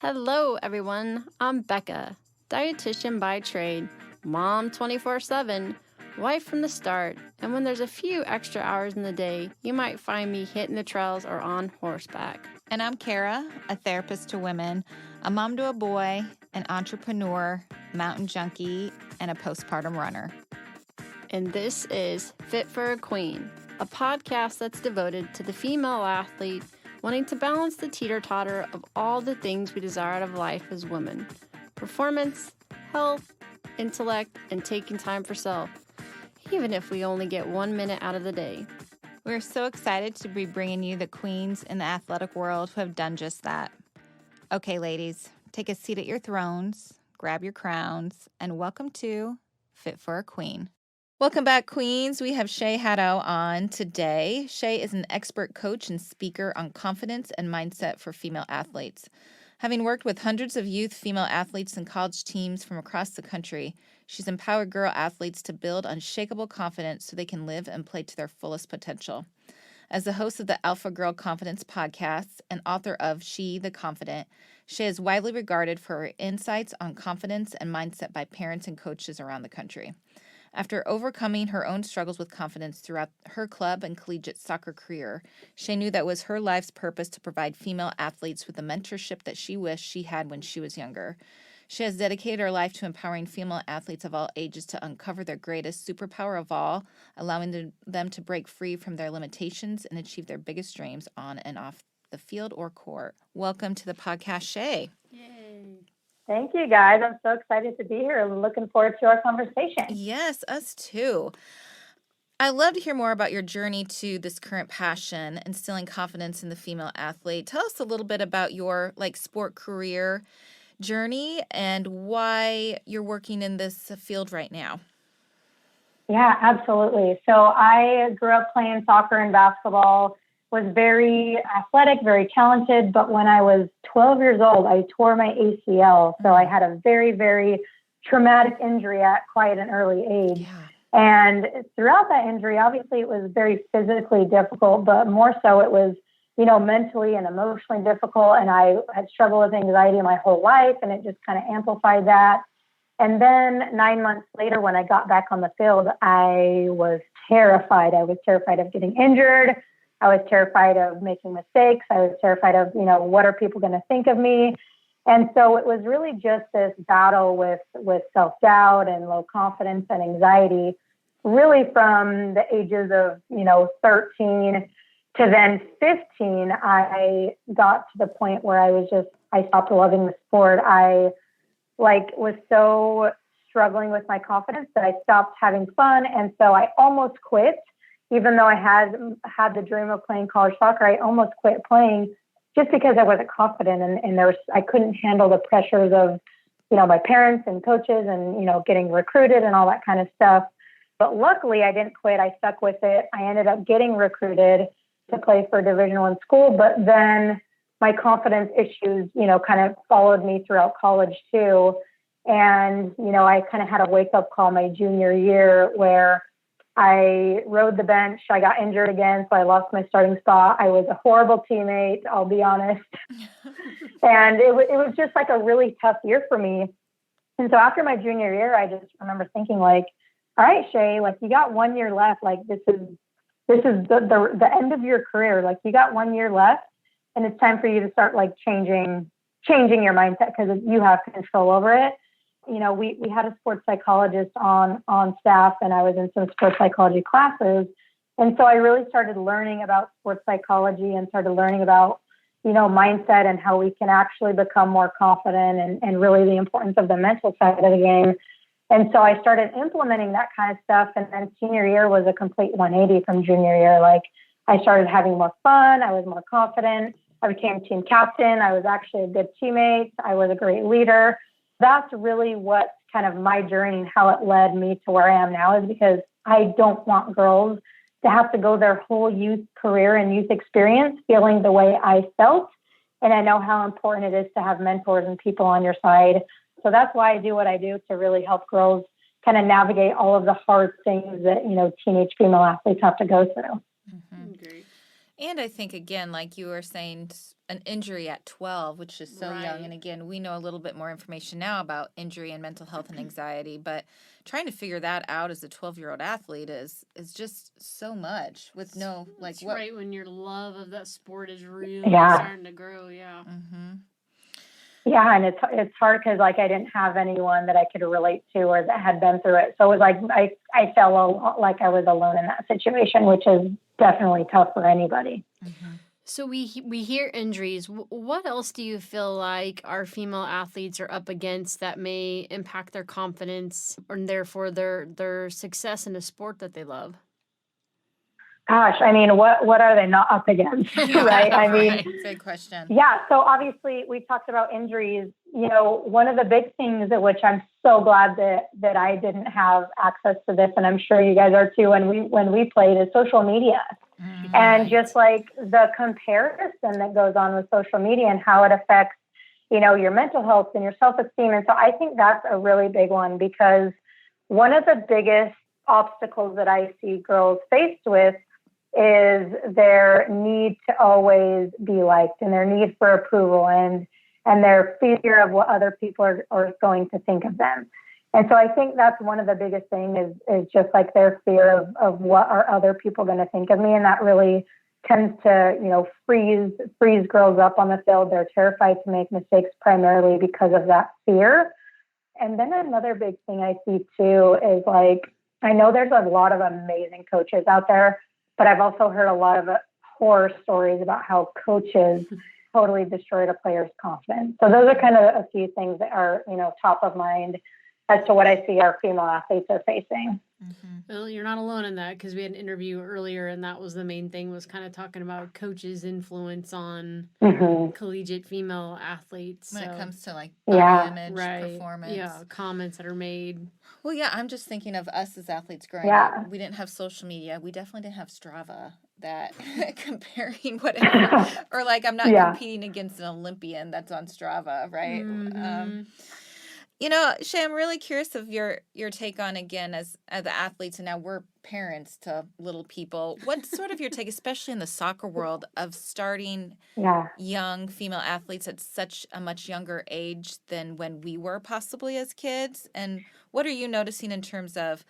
Hello, everyone. I'm Becca, dietitian by trade, mom 24/7, wife from the start, and when there's a few extra hours in the day, you might find me hitting the trails or on horseback. And I'm Kara, a therapist to women, a mom to a boy, an entrepreneur, mountain junkie, and a postpartum runner. And this is Fit for a Queen, a podcast that's devoted to the female athlete wanting to balance the teeter-totter of all the things we desire out of life as women: performance, health, intellect, and taking time for self, even if we only get 1 minute out of the day. We're so excited to be bringing you the queens in the athletic world who have done just that. Okay, ladies, take a seat at your thrones, grab your crowns, and welcome to Fit for a Queen. Welcome back, queens. We have Shay Haddow on today. Shay is an expert coach and speaker on confidence and mindset for female athletes. Having worked with hundreds of youth female athletes and college teams from across the country, she's empowered girl athletes to build unshakable confidence so they can live and play to their fullest potential. As the host of the Alpha Girl Confidence podcast and author of She the Confident, Shay is widely regarded for her insights on confidence and mindset by parents and coaches around the country. After overcoming her own struggles with confidence throughout her club and collegiate soccer career, Shay knew that was her life's purpose to provide female athletes with the mentorship that she wished she had when she was younger. She has dedicated her life to empowering female athletes of all ages to uncover their greatest superpower of all, allowing them to break free from their limitations and achieve their biggest dreams on and off the field or court. Welcome to the podcast, Shay. Yay. Thank you, guys. I'm so excited to be here and looking forward to our conversation. Yes, us too. I'd love to hear more about your journey to this current passion, instilling confidence in the female athlete. Tell us a little bit about your sport career journey and why you're working in this field right now. Yeah, absolutely. So I grew up playing soccer and basketball, was very athletic, very talented. But when I was 12 years old, I tore my ACL. So I had a very, very traumatic injury at quite an early age. Yeah. And throughout that injury, obviously it was very physically difficult, but more so it was, mentally and emotionally difficult. And I had struggled with anxiety my whole life, and it just kind of amplified that. And then 9 months later, when I got back on the field, I was terrified. I was terrified of getting injured. I was terrified of making mistakes. I was terrified of, what are people going to think of me? And so it was really just this battle with self-doubt and low confidence and anxiety, really from the ages of, 13 to then 15. I got to the point where I stopped loving the sport. I was so struggling with my confidence that I stopped having fun. And so I almost quit. Even though I had the dream of playing college soccer, I almost quit playing just because I wasn't confident, and I couldn't handle the pressures of, my parents and coaches and, getting recruited and all that kind of stuff. But luckily I didn't quit. I stuck with it. I ended up getting recruited to play for a Division I school, but then my confidence issues, kind of followed me throughout college too. And, I kind of had a wake up call my junior year where I rode the bench. I got injured again, so I lost my starting spot. I was a horrible teammate, I'll be honest. And it was just a really tough year for me. And so after my junior year, I just remember thinking all right, Shay, you got 1 year left. This is the end of your career. You got 1 year left, and it's time for you to start changing your mindset because you have control over it. We had a sports psychologist on staff, and I was in some sports psychology classes. And so I really started learning about sports psychology and started learning about, mindset and how we can actually become more confident and really the importance of the mental side of the game. And so I started implementing that kind of stuff. And then senior year was a complete 180 from junior year. I started having more fun. I was more confident. I became team captain. I was actually a good teammate. I was a great leader. That's really what kind of my journey and how it led me to where I am now, is because I don't want girls to have to go their whole youth career and youth experience feeling the way I felt. And I know how important it is to have mentors and people on your side. So that's why I do what I do, to really help girls kind of navigate all of the hard things that, teenage female athletes have to go through. Mm-hmm. Great. And I think, again, like you were saying, an injury at 12, which is so young. And again, we know a little bit more information now about injury and mental health and anxiety, but trying to figure that out as a 12-year-old athlete is just so much with no, like, That's what. right, when your love of that sport is really starting to grow, Mm-hmm. Yeah, and it's hard because like I didn't have anyone that I could relate to or that had been through it. So it was like I felt like I was alone in that situation, which is definitely tough for anybody. Mm-hmm. So we hear injuries. What else do you feel like our female athletes are up against that may impact their confidence and therefore their success in a sport that they love? Gosh, I mean, what are they not up against, right? I mean, big question. Yeah, so obviously we talked about injuries. You know, one of the big things at which I'm so glad that I didn't have access to this, and I'm sure you guys are too, when we played, is social media. Mm-hmm. And just like the comparison that goes on with social media and how it affects, you know, your mental health and your self-esteem. And so I think that's a really big one, because one of the biggest obstacles that I see girls faced with is their need to always be liked and their need for approval and their fear of what other people are going to think of them. And so I think that's one of the biggest things is just like their fear of what are other people going to think of me. And that really tends to, you know, freeze girls up on the field. They're terrified to make mistakes primarily because of that fear. And then another big thing I see too is like, I know there's a lot of amazing coaches out there, but I've also heard a lot of horror stories about how coaches totally destroyed a player's confidence. So those are kind of a few things that are, you know, top of mind as to what I see our female athletes are facing. Mm-hmm. Well, you're not alone in that, because we had an interview earlier, and that was the main thing, was kind of talking about coaches' influence on collegiate female athletes. When it comes to like body image, performance. Comments that are made. Well, yeah, I'm just thinking of us as athletes growing up. We didn't have social media. We definitely didn't have Strava that comparing whatever. Or like, I'm not competing against an Olympian that's on Strava, right? Mm-hmm. You know, Shay, I'm really curious of your take on, again, as the athletes, and now we're parents to little people. What's sort of your take, especially in the soccer world, of starting young female athletes at such a much younger age than when we were possibly as kids? And what are you noticing in terms of,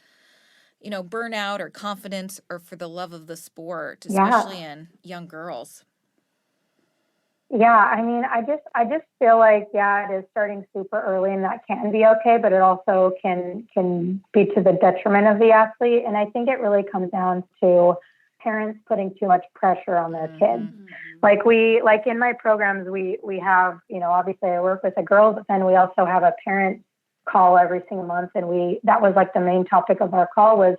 you know, burnout or confidence or for the love of the sport, especially in young girls? Yeah, I mean, I just feel like, it is starting super early, and that can be okay, but it also can be to the detriment of the athlete. And I think it really comes down to parents putting too much pressure on their kids. Like in my programs, we have, you know, obviously I work with the girls, but then we also have a parent call every single month. And that was like the main topic of our call was,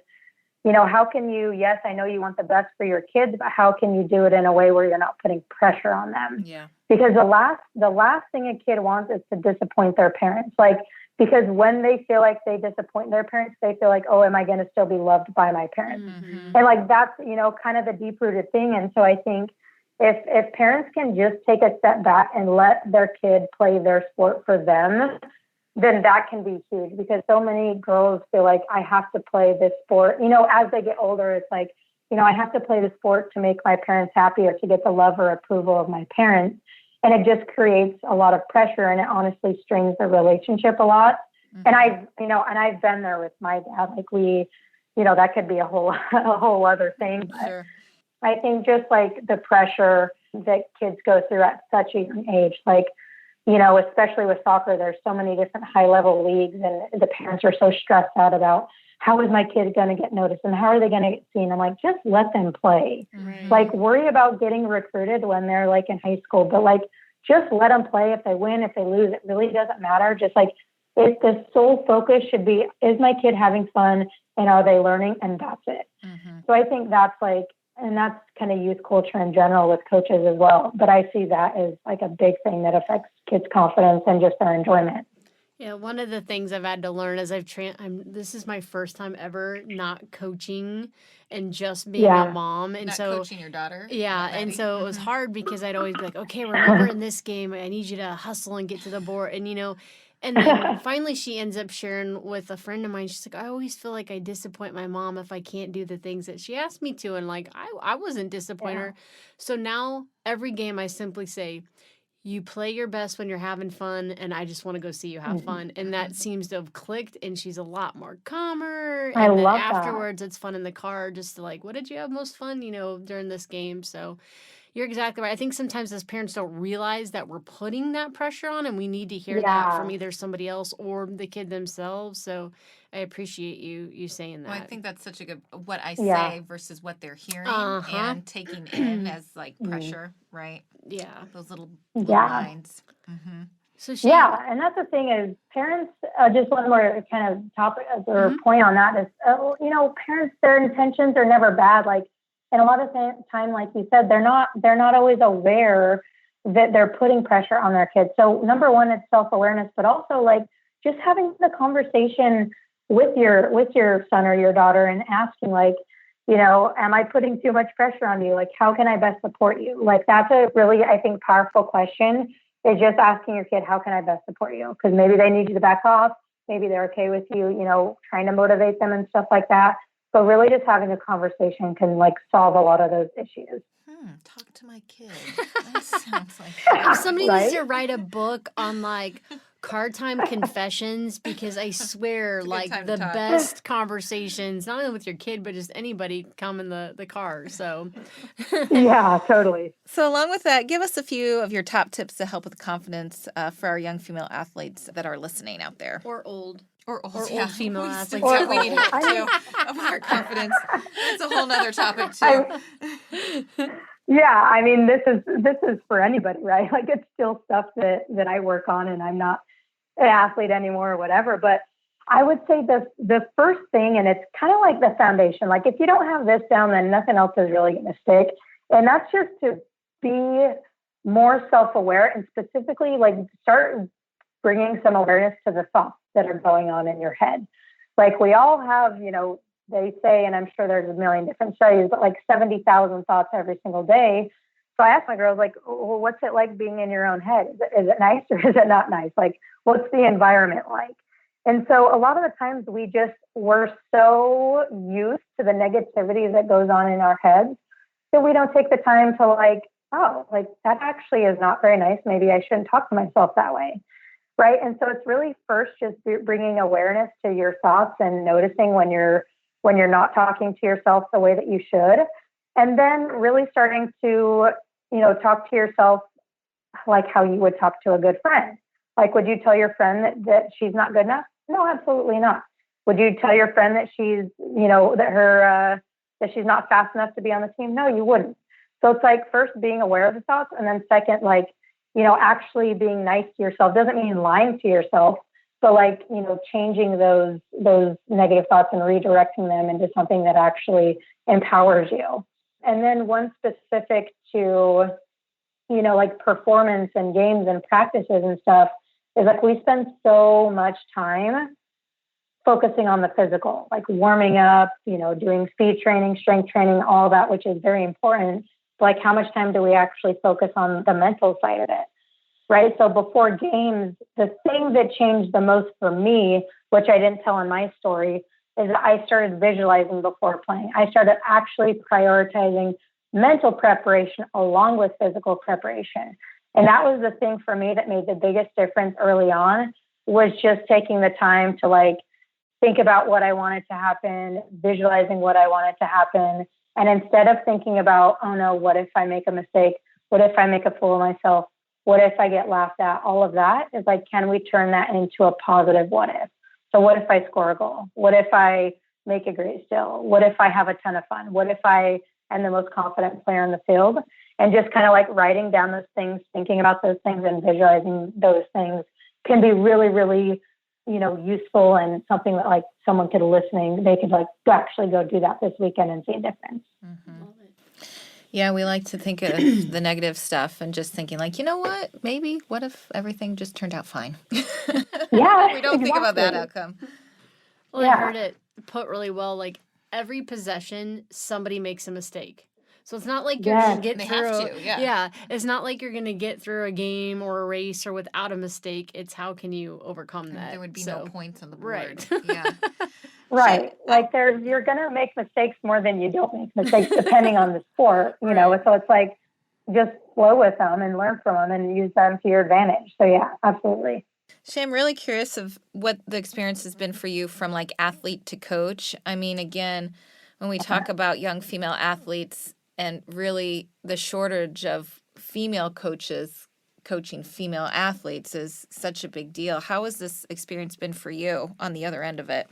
you know, how can you, yes, I know you want the best for your kids, but how can you do it in a way where you're not putting pressure on them? Yeah. Because the last thing a kid wants is to disappoint their parents. Like, because when they feel like they disappoint their parents, they feel like, oh, am I going to still be loved by my parents? Mm-hmm. And like, that's, you know, kind of the deep rooted thing. And so I think if parents can just take a step back and let their kid play their sport for them, then that can be huge, because so many girls feel like I have to play this sport. You know, as they get older, it's like, you know, I have to play the sport to make my parents happy or to get the love or approval of my parents. And it just creates a lot of pressure, and it honestly strains the relationship a lot. Mm-hmm. And I've been there with my dad. Like that could be a whole other thing. But sure. I think just like the pressure that kids go through at such a young age, like, you know, especially with soccer, there's so many different high-level leagues, and the parents are so stressed out about how is my kid going to get noticed and how are they going to get seen? I'm like, just let them play. Right. Like, worry about getting recruited when they're like in high school, but like, just let them play. If they win, if they lose, it really doesn't matter. Just like, if the sole focus should be, is my kid having fun and are they learning? And that's it. Mm-hmm. So I think that's like, and that's kind of youth culture in general with coaches as well. But I see that as like a big thing that affects kids' confidence and just their enjoyment. Yeah, one of the things I've had to learn as this is my first time ever not coaching and just being a mom. And not so coaching your daughter. Yeah, and so it was hard because I'd always be like, okay, remember in this game, I need you to hustle and get to the board. And, you know, And then finally she ends up sharing with a friend of mine. She's like, I always feel like I disappoint my mom if I can't do the things that she asked me to. And like, I wasn't disappointing her. So now every game I simply say, you play your best when you're having fun, and I just want to go see you have fun. And that seems to have clicked, and she's a lot more calmer. I And then love afterwards, it's fun in the car just to like, what did you have most fun, during this game? So you're exactly right. I think sometimes as parents don't realize that we're putting that pressure on, and we need to hear that from either somebody else or the kid themselves. So I appreciate you saying that. Well, I think that's such a good, what I say versus what they're hearing and taking in as like pressure, right? Yeah. Those little lines. Mm-hmm. So and that's the thing is parents, just one more kind of topic or point on that is, parents, their intentions are never bad. Like, and a lot of time, like you said, they're not always aware that they're putting pressure on their kids. So number one, it's self-awareness, but also like just having the conversation with your son or your daughter and asking like, am I putting too much pressure on you? Like, how can I best support you? Like, that's a really, I think, powerful question, is just asking your kid, how can I best support you? Because maybe they need you to back off. Maybe they're okay with you, trying to motivate them and stuff like that. But really just having a conversation can like solve a lot of those issues. Talk to my kid. That sounds like somebody needs to write a book on like car time confessions, because I swear like the best conversations, not only with your kid, but just anybody come in the car. So yeah, totally. So along with that, give us a few of your top tips to help with confidence for our young female athletes that are listening out there. Or old female athletes. We need help too of our confidence. That's a whole nother topic too. Yeah, I mean, this is for anybody, right? Like, it's still stuff that I work on, and I'm not an athlete anymore or whatever. But I would say the first thing, and it's kind of like the foundation. Like, if you don't have this down, then nothing else is really going to stick. And that's just to be more self-aware and specifically like start bringing some awareness to the thoughts that are going on in your head. Like, we all have, they say, and I'm sure there's a million different studies, but like 70,000 thoughts every single day. So I asked my girls, like, well, what's it like being in your own head? Is it nice or is it not nice? Like, what's the environment like? And so a lot of the times we're so used to the negativity that goes on in our heads that we don't take the time to like, oh, like that actually is not very nice. Maybe I shouldn't talk to myself that way. Right. And so it's really first just bringing awareness to your thoughts and noticing when you're not talking to yourself the way that you should. And then really starting to, talk to yourself like how you would talk to a good friend. Like, would you tell your friend that she's not good enough? No, absolutely not. Would you tell your friend that she's, that she's not fast enough to be on the team? No, you wouldn't. So it's like first being aware of the thoughts, and then second, like, actually being nice to yourself. Doesn't mean lying to yourself, but like, changing those negative thoughts and redirecting them into something that actually empowers you. And then one specific to, like performance and games and practices and stuff is like we spend so much time focusing on the physical, like warming up, doing speed training, strength training, all that, which is very important. Like, how much time do we actually focus on the mental side of it? Right. So before games, the thing that changed the most for me, which I didn't tell in my story, is that I started visualizing before playing. I started actually prioritizing mental preparation along with physical preparation. And that was the thing for me that made the biggest difference early on, was just taking the time to like think about what I wanted to happen, visualizing what I wanted to happen. And instead of thinking about, oh no, what if I make a mistake? What if I make a fool of myself? What if I get laughed at? All of that is like, can we turn that into a positive what if? So what if I score a goal? What if I make a great steal? What if I have a ton of fun? What if I am the most confident player in the field? And just kind of like writing down those things, thinking about those things and visualizing those things can be really, really, useful, and something that like someone could listening, they could like actually go do that this weekend and see a difference. Mm-hmm. Yeah, we like to think of the negative stuff and just thinking like, what if everything just turned out fine? Yeah. We don't think about that outcome. Well, I heard it put really well, like every possession, somebody makes a mistake. So it's not like you're going to get They through. have to, yeah. It's not like you're going to get through a game or a race or without a mistake. It's how can you overcome that? There would be no points on the board. Right. Yeah. Right. Like you're going to make mistakes more than you don't make mistakes, depending on the sport, you know? So it's like, just flow with them and learn from them and use them to your advantage. So yeah, absolutely. Shay, I'm really curious of what the experience has been for you from like athlete to coach. I mean, again, when we talk about young female athletes and really the shortage of female coaches coaching female athletes is such a big deal. How has this experience been for you on the other end of it?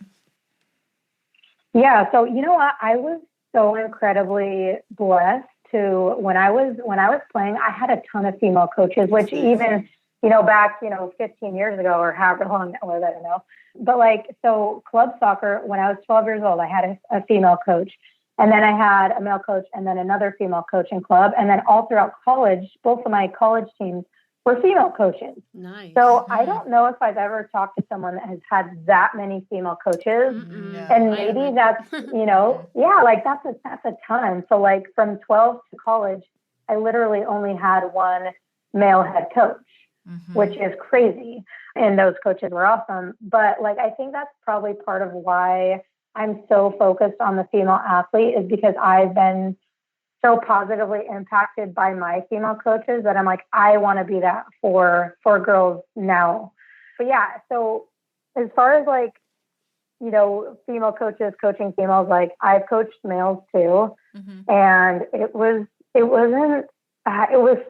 Yeah. So, you know what? I was so incredibly blessed to when I was playing, I had a ton of female coaches, which even, you know, back, 15 years ago or however long that was, I don't know. But like, so club soccer, when I was 12 years old, I had a female coach, and then I had a male coach and then another female coach in club. And then all throughout college, both of my college teams were female coaches. Nice. So I don't know if I've ever talked to someone that has had that many female coaches. No, and maybe that's, like that's a ton. So like from 12 to college, I literally only had one male head coach, which is crazy. And those coaches were awesome. But like, I think that's probably part of why I'm so focused on the female athlete, is because I've been so positively impacted by my female coaches that I'm like, I want to be that for girls now. But yeah, so as far as like, female coaches coaching females, like I've coached males too. And it was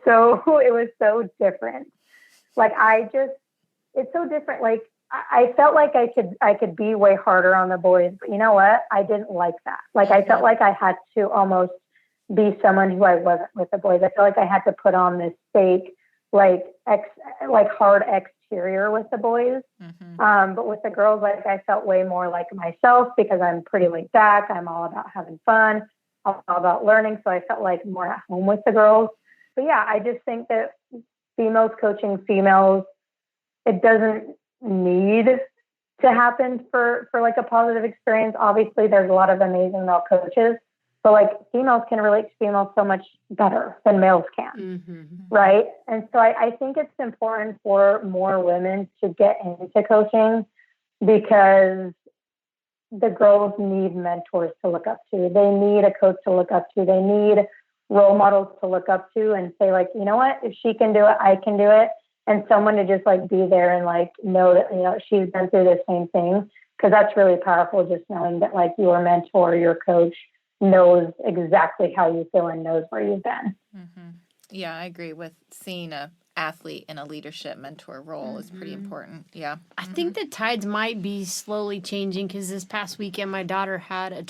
so different. Like it's so different. Like I felt like I could be way harder on the boys, but you know what? I didn't like that. Like I felt like I had to almost be someone who I wasn't with the boys. I feel like I had to put on this fake, like hard exterior with the boys. But with the girls, like I felt way more like myself because I'm pretty laid back. I'm all about having fun, all about learning. So I felt like more at home with the girls. But yeah, I just think that females coaching females, it doesn't need to happen for like a positive experience. Obviously, there's a lot of amazing male coaches. But like females can relate to females so much better than males can, right? And so I think it's important for more women to get into coaching because the girls need mentors to look up to. They need a coach to look up to. They need role models to look up to and say like, you know what, if she can do it, I can do it. And someone to just like be there and like know that, she's been through the same thing. Because that's really powerful, just knowing that like your mentor, your coach, knows exactly how you feel and knows where you've been. Yeah, I agree with seeing a athlete in a leadership mentor role is pretty important. Yeah. I think the tides might be slowly changing because this past weekend my daughter had a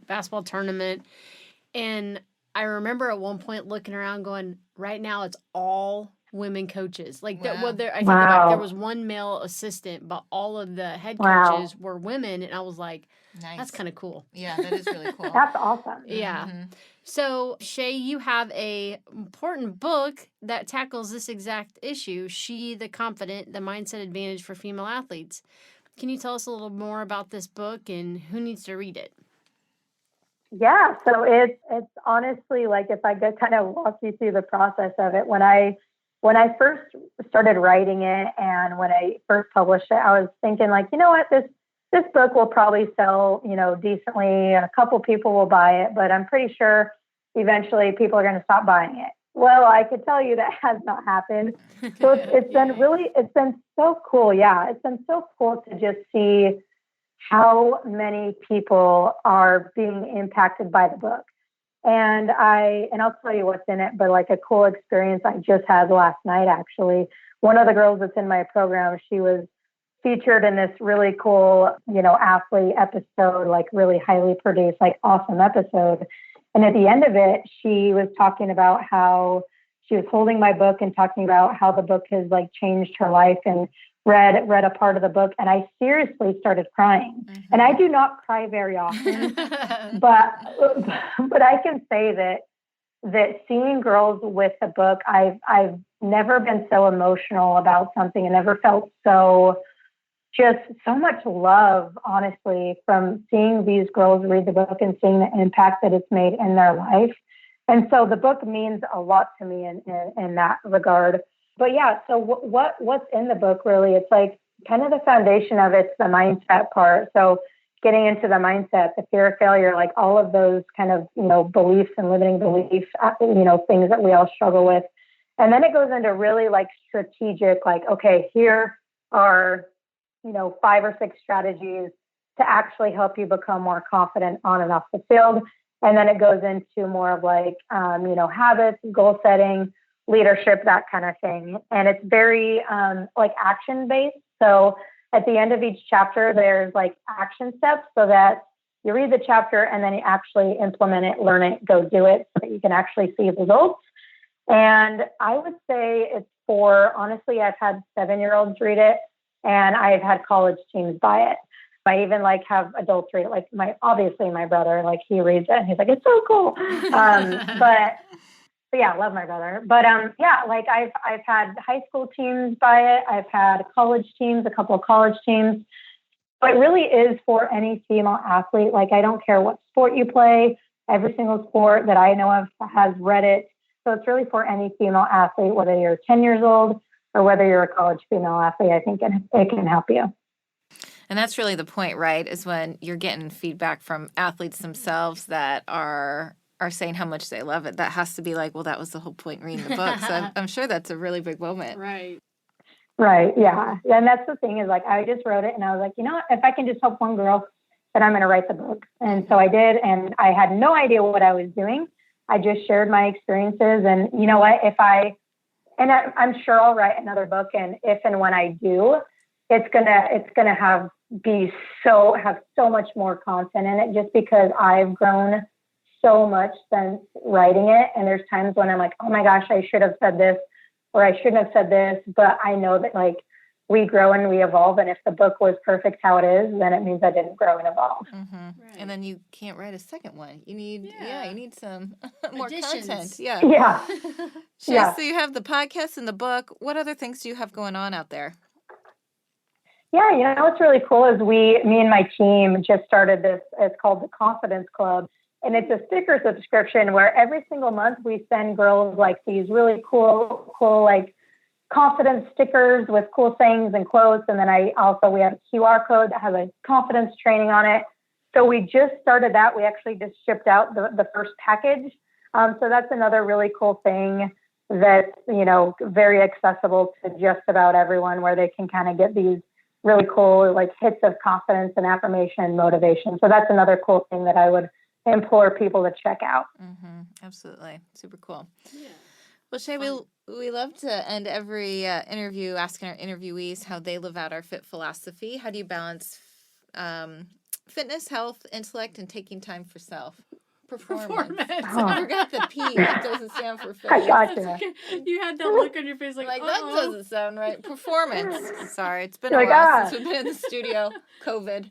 basketball tournament, and I remember at one point looking around going, right now it's all women coaches. Like I think there was one male assistant, but all of the head coaches were women, and I was like, nice. That's kind of cool. Yeah, that is really cool. That's awesome. Yeah. So, Shay, you have a important book that tackles this exact issue, She the Confident, the Mindset Advantage for Female Athletes. Can you tell us a little more about this book and who needs to read it? Yeah, so it's honestly, like, if I could kind of walk you through the process of it, when I first started writing it and when I first published it, I was thinking like, you know what, this book will probably sell, decently. A couple people will buy it, but I'm pretty sure eventually people are going to stop buying it. Well, I could tell you that has not happened. So it's been so cool. Yeah, it's been so cool to just see how many people are being impacted by the book. And I'll tell you what's in it, but like a cool experience I just had last night, actually. One of the girls that's in my program, she was featured in this really cool, athlete episode, like really highly produced, like awesome episode. And at the end of it, she was talking about how she was holding my book and talking about how the book has like changed her life, and read a part of the book. And I seriously started crying. And I do not cry very often, but I can say that seeing girls with the book, I've never been so emotional about something and never felt so much love, honestly, from seeing these girls read the book and seeing the impact that it's made in their life. And so the book means a lot to me in that regard. But yeah, so what's in the book really? It's like kind of the foundation of it's the mindset part. So getting into the mindset, the fear of failure, like all of those kind of, beliefs and limiting beliefs, things that we all struggle with. And then it goes into really like strategic, like, okay, here are, 5 or 6 strategies to actually help you become more confident on and off the field. And then it goes into more of like, habits, goal setting, leadership, that kind of thing. And it's very like action based. So at the end of each chapter, there's like action steps so that you read the chapter and then you actually implement it, learn it, go do it so that you can actually see results. And I would say it's honestly, I've had 7-year-olds read it and I've had college teams buy it. I even like have adults read it, like obviously my brother, like he reads it and he's like, it's so cool. But yeah, I love my brother. But yeah, like I've had high school teams buy it. I've had college teams, a couple of college teams. But it really is for any female athlete. Like I don't care what sport you play. Every single sport that I know of has read it. So it's really for any female athlete, whether you're 10 years old or whether you're a college female athlete. I think it can help you. And that's really the point, right? Is when you're getting feedback from athletes themselves that are saying how much they love it. That has to be like, well, that was the whole point in reading the book. So I'm sure that's a really big moment. Right. Right. Yeah. And that's the thing is like, I just wrote it and I was like, if I can just help one girl, then I'm going to write the book. And so I did. And I had no idea what I was doing. I just shared my experiences. And you know what, I'm sure I'll write another book. And if and when I do, it's gonna have so much more content in it just because I've grown so much since writing it. And there's times when I'm like, oh my gosh, I should have said this or I shouldn't have said this. But I know that like we grow and we evolve. And if the book was perfect how it is, then it means I didn't grow and evolve. Mm-hmm. Right. And then you can't write a second one. You need, you need some more additions. Content. Yeah. Yeah. Shay, Yeah. so you have the podcast and the book. What other things do you have going on out there? Yeah, what's really cool is me and my team just started this. It's called the Confidence Club. And it's a sticker subscription where every single month we send girls like these really cool like confidence stickers with cool sayings and quotes. And then we have a QR code that has a confidence training on it. So we just started that. We actually just shipped out the first package. So that's another really cool thing that's, very accessible to just about everyone where they can kind of get these really cool like hits of confidence and affirmation and motivation. So that's another cool thing that I would implore people to check out. Mm-hmm. Absolutely. Super cool. Yeah. Well, Shay, we love to end every interview asking our interviewees how they live out our FIT philosophy. How do you balance fitness, health, intellect, and taking time for self? Performance. Oh. I forgot the P. It doesn't stand for fitness. I gotcha. You had that look on your face like that doesn't sound right. Performance. Sorry, it's been a while since we've been in the studio. COVID.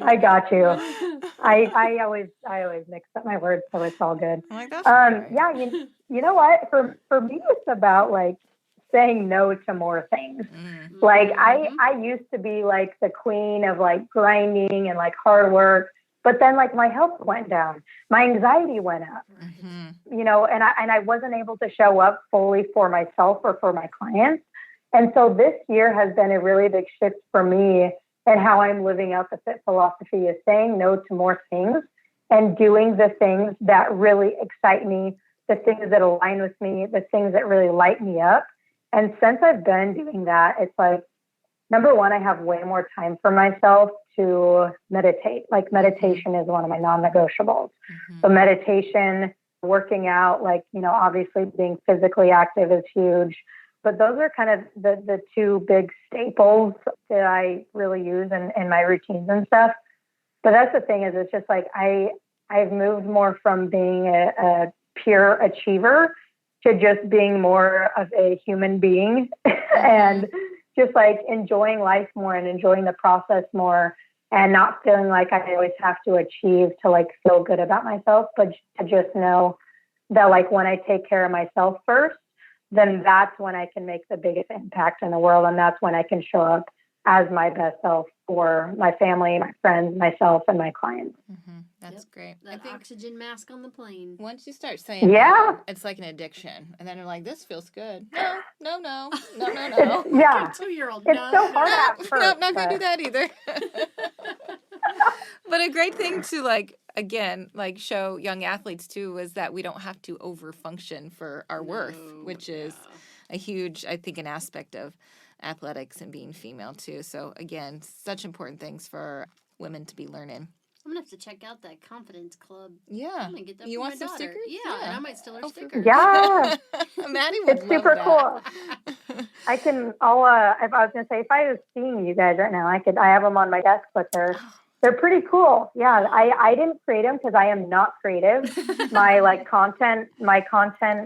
I got you. I always mix up my words, so it's all good. Yeah, you know what? For me, it's about like saying no to more things. Mm-hmm. Like I used to be like the queen of like grinding and like hard work. But then like my health went down, my anxiety went up, and I wasn't able to show up fully for myself or for my clients. And so this year has been a really big shift for me and how I'm living out the FIT philosophy is saying no to more things and doing the things that really excite me, the things that align with me, the things that really light me up. And since I've been doing that, it's like, number one, I have way more time for myself to meditate. Like meditation is one of my non-negotiables. Mm-hmm. So meditation, working out, like, obviously being physically active is huge. But those are kind of the two big staples that I really use in my routines and stuff. But that's the thing is it's just like I've moved more from being a pure achiever to just being more of a human being and just like enjoying life more and enjoying the process more and not feeling like I always have to achieve to like feel good about myself, but to just know that like when I take care of myself first, then that's when I can make the biggest impact in the world. And that's when I can show up as my best self for my family, my friends, myself, and my clients. Mm-hmm. That's great. That oxygen mask on the plane. Once you start saying that, it's like an addiction. And then you're like, this feels good. No. Yeah. 2-year-old. It's so hard at first. Nope, not going to do that either. But a great thing to, like, again, like show young athletes, too, is that we don't have to overfunction for our worth, which is a huge, I think, an aspect of athletics and being female, too. So, again, such important things for women to be learning. I'm going to have to check out that confidence club. Yeah. I'm going to get that you for want my some daughter. stickers? Yeah, and I might steal her stickers. Yeah. Maddie would It's love super that. cool. If I was going to say, if I was seeing you guys right now, I have them on my desk, but they're pretty cool. Yeah. I didn't create them because I am not creative. My content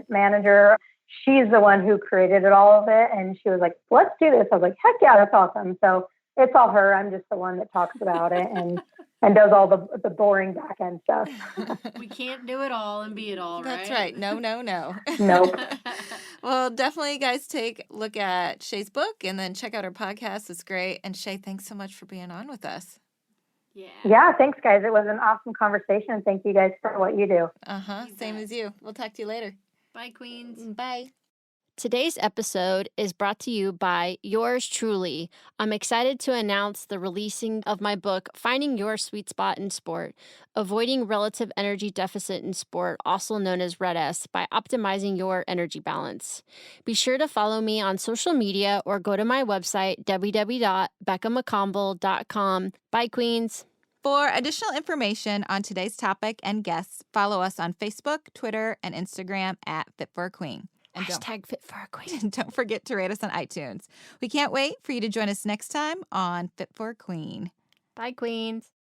manager, she's the one who created all of it. And she was like, let's do this. I was like, heck yeah, that's awesome. So it's all her. I'm just the one that talks about it and does all the boring back end stuff. We can't do it all and be it all, right? That's right. No. Nope. Well, definitely, guys, take a look at Shay's book and then check out her podcast. It's great. And Shay, thanks so much for being on with us. Yeah, thanks, guys. It was an awesome conversation. Thank you guys for what you do. Same as you. We'll talk to you later. Bye, Queens. Bye. Today's episode is brought to you by yours truly. I'm excited to announce the releasing of my book, Finding Your Sweet Spot in Sport, Avoiding Relative Energy Deficit in Sport, also known as RED-S, by optimizing your energy balance. Be sure to follow me on social media or go to my website, www.beccamccombel.com. Bye, Queens. For additional information on today's topic and guests, follow us on Facebook, Twitter, and Instagram at Fit for a Queen. And # Fit for a Queen. Don't forget to rate us on iTunes. We can't wait for you to join us next time on Fit for a Queen. Bye, Queens.